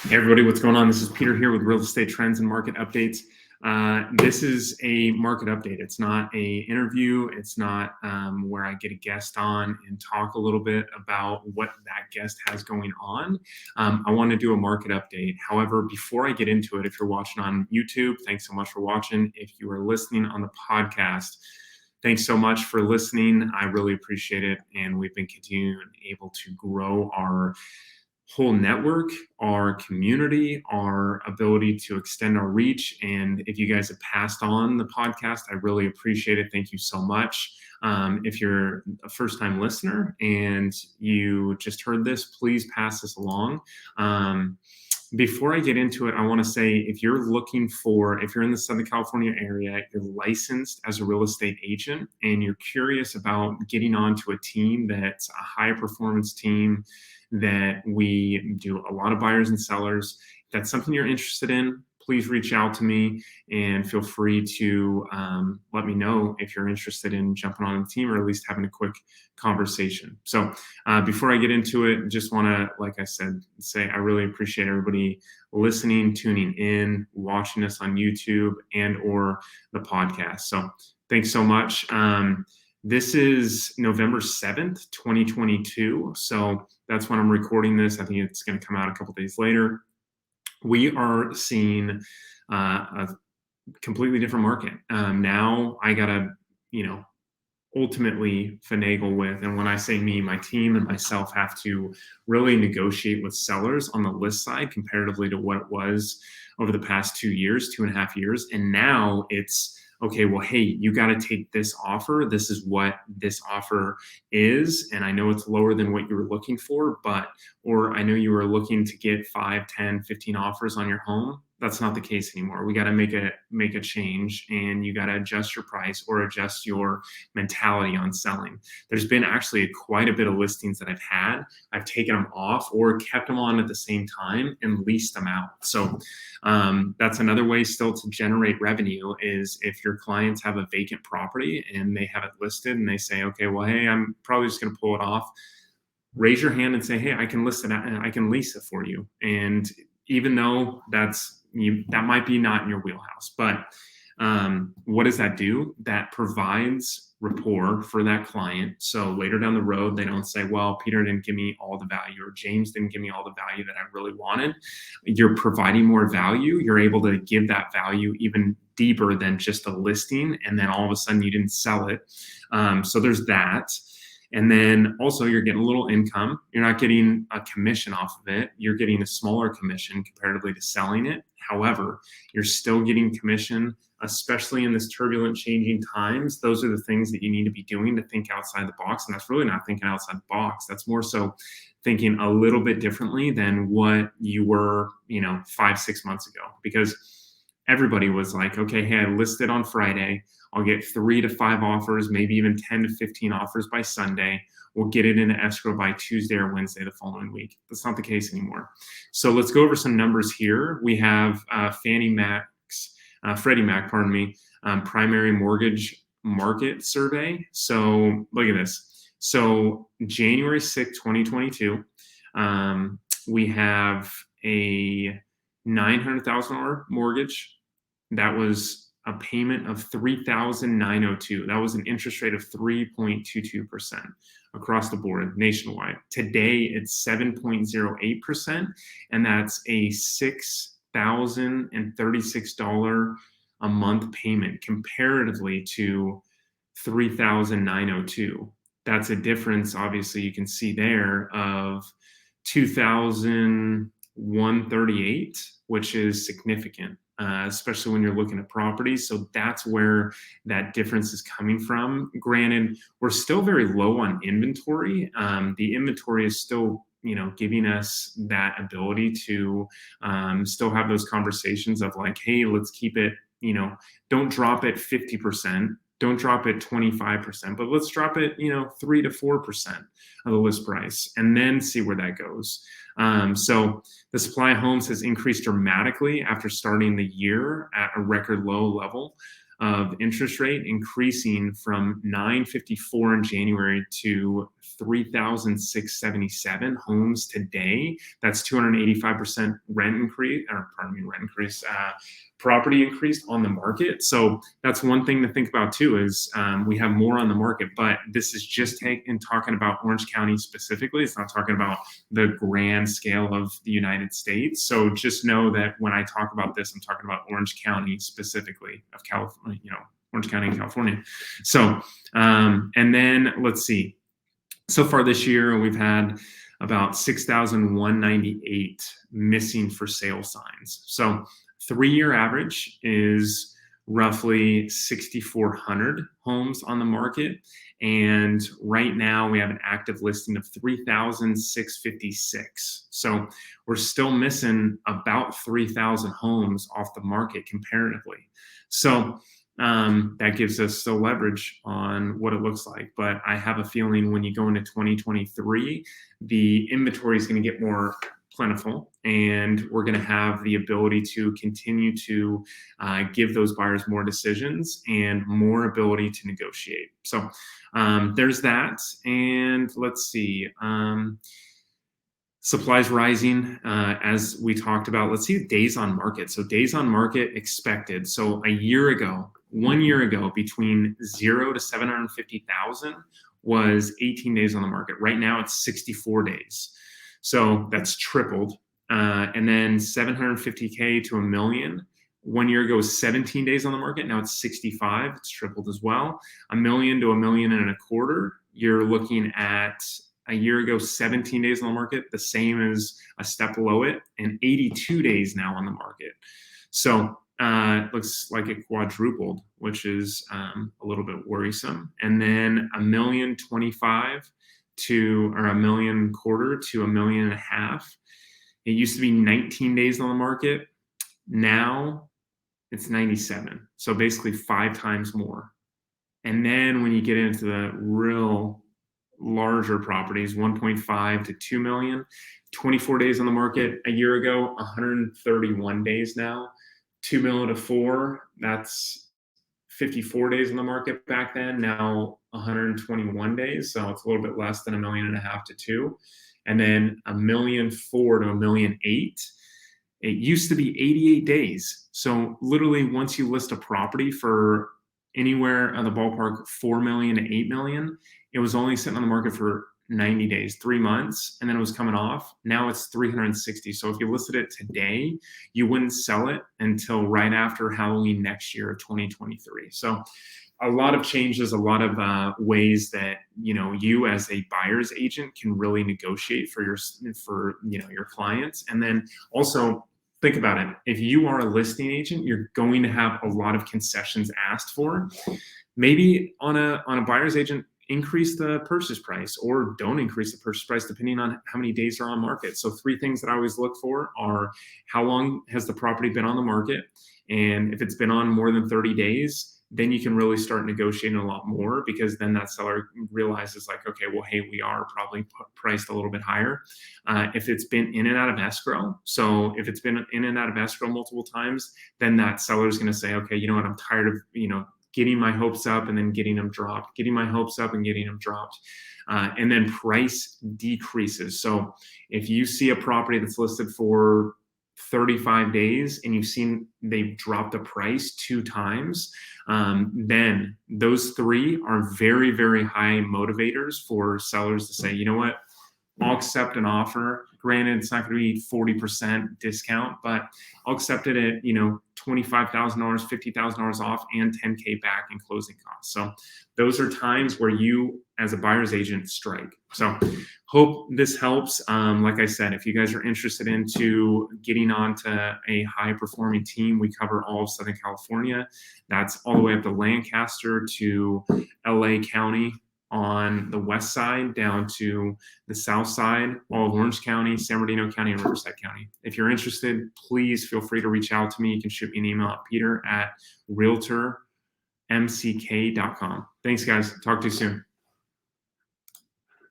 Hey everybody, what's going on? This is Peter here with Real Estate Trends and Market Updates. This is a market update. It's not an interview. It's not where I get a guest on and talk a little bit about what that guest has going on. I want to do a market update. However, before I get into it, if you're watching on YouTube, thanks so much for watching. If you are listening on the podcast, thanks so much for listening. I really appreciate it. And we've been continuing able to grow our whole network, our community, our ability to extend our reach. And if you guys have passed on the podcast, I really appreciate it. Thank you so much. If you're a first-time listener and you just heard this, please pass this along. Before I get into it, I want to say if you're in the Southern California area, you're licensed as a real estate agent, and you're curious about getting onto a team that's a high performance team, that we do a lot of buyers and sellers. If that's something you're interested in, please reach out to me and feel free to let me know if you're interested in jumping on the team or at least having a quick conversation. So before I get into it, just want to, like I said, say I really appreciate everybody listening, tuning in, watching us on YouTube and or the podcast. So thanks so much. This is November 7th, 2022. So that's when I'm recording this. I think it's going to come out a couple days later. We are seeing a completely different market. Now I got to, ultimately finagle with, and when I say me, my team and myself have to really negotiate with sellers on the list side comparatively to what it was over the past 2.5 years. And now it's, okay, well, hey, you got to take this offer. This is what this offer is. And I know it's lower than what you were looking for, or I know you were looking to get 5, 10, 15 offers on your home. That's not the case anymore. We got to make a change, and you got to adjust your price or adjust your mentality on selling. There's been actually quite a bit of listings that I've had. I've taken them off or kept them on at the same time and leased them out. So that's another way still to generate revenue is if your clients have a vacant property and they have it listed and they say, okay, well, hey, I'm probably just going to pull it off. Raise your hand and say, hey, I can list it. I can lease it for you. And even though that might be not in your wheelhouse, but what does that do? That provides rapport for that client. So later down the road, they don't say, well, Peter didn't give me all the value, or James didn't give me all the value that I really wanted. You're providing more value. You're able to give that value even deeper than just a listing. And then all of a sudden you didn't sell it. So there's that. And then also you're getting a little income. You're not getting a commission off of it. You're getting a smaller commission comparatively to selling it. However, you're still getting commission, especially in this turbulent changing times. Those are the things that you need to be doing to think outside the box. And that's really not thinking outside the box. That's more so thinking a little bit differently than what you were, 5, 6 months ago, because everybody was like, okay, hey, I listed on Friday. I'll get 3 to 5 offers, maybe even 10 to 15 offers by Sunday. We'll get it into escrow by Tuesday or Wednesday the following week. That's not the case anymore. So let's go over some numbers here. We have Freddie Mac, primary mortgage market survey. So look at this. So January 6th, 2022, we have a $900,000 mortgage. That was a payment of $3,902. That was an interest rate of 3.22% across the board nationwide. Today, it's 7.08%, and that's a $6,036 a month payment comparatively to $3,902. That's a difference, obviously, you can see there of $2,138, which is significant. Especially when you're looking at properties. So that's where that difference is coming from. Granted, we're still very low on inventory. The inventory is still, giving us that ability to still have those conversations of like, hey, let's keep it, don't drop it 50%. Don't drop it 25%, but let's drop it, 3 to 4% of the list price, and then see where that goes. So the supply of homes has increased dramatically after starting the year at a record low level of interest rate, increasing from 9.54 in January to 3,677 homes today. That's 285% rent increase, or pardon me, rent increase, property increase on the market. So that's one thing to think about too, is we have more on the market, but this is just talking about Orange County specifically. It's not talking about the grand scale of the United States. So just know that when I talk about this, I'm talking about Orange County specifically of California, Orange County in California. So, and then let's see. So far this year, we've had about 6,198 missing for sale signs. So 3-year average is roughly 6,400 homes on the market. And right now we have an active listing of 3,656. So we're still missing about 3,000 homes off the market comparatively. So that gives us still leverage on what it looks like. But I have a feeling when you go into 2023, the inventory is going to get more plentiful, and we're going to have the ability to continue to give those buyers more decisions and more ability to negotiate. So there's that. And let's see. Supply's rising, as we talked about. Let's see days on market. So days on market expected. So 1 year ago, between 0 to 750,000 was 18 days on the market. Right now it's 64 days. So that's tripled. And then 750K to 1 million. 1 year ago was 17 days on the market. Now it's 65. It's tripled as well. 1 million to 1.25 million. You're looking at 1 year ago, 17 days on the market, the same as a step below it, and 82 days now on the market. So it looks like it quadrupled, which is a little bit worrisome. And then 1,025,000 to, or 1.25 million to 1.5 million. It used to be 19 days on the market. Now it's 97. So basically 5 times more. And then when you get into the real larger properties, 1.5 to 2 million, 24 days on the market. 1 year ago, 131 days now. 2 million to 4, that's 54 days on the market back then. Now 121 days, so it's a little bit less than 1.5 million to 2. And then 1.4 million to 1.8 million. It used to be 88 days. So literally, once you list a property for anywhere in the ballpark 4 million to 8 million, it was only sitting on the market for 90 days, 3 months, and then it was coming off. Now it's 360. So if you listed it today, you wouldn't sell it until right after Halloween next year of 2023. So a lot of changes, a lot of ways that you as a buyer's agent can really negotiate for your clients. And then also think about it. If you are a listing agent, you're going to have a lot of concessions asked for. Maybe on a buyer's agent, increase the purchase price, or don't increase the purchase price depending on how many days are on market. So 3 things that I always look for are: how long has the property been on the market? And if it's been on more than 30 days, then you can really start negotiating a lot more, because then that seller realizes like, okay, well, hey, we are probably priced a little bit higher. If it's been in and out of escrow, so if it's been in and out of escrow multiple times, then that seller is going to say, okay, you know what, I'm tired of, getting my hopes up and then getting them dropped, getting my hopes up and getting them dropped. And then price decreases. So if you see a property that's listed for 35 days and you've seen they've dropped the price 2 times, then those 3 are very, very high motivators for sellers to say, you know what, I'll accept an offer. Granted, it's not going to be 40% discount, but I'll accept it at, $25,000, $50,000 off, and $10K back in closing costs. So those are times where you, as a buyer's agent, strike. So hope this helps. Like I said, if you guys are interested into getting onto a high performing team, we cover all of Southern California. That's all the way up to Lancaster to LA County on the west side, down to the south side, all of Orange County, San Bernardino County, and Riverside County. If you're interested, please feel free to reach out to me. You can shoot me an email at peter@realtormck.com. Thanks, guys. Talk to you soon.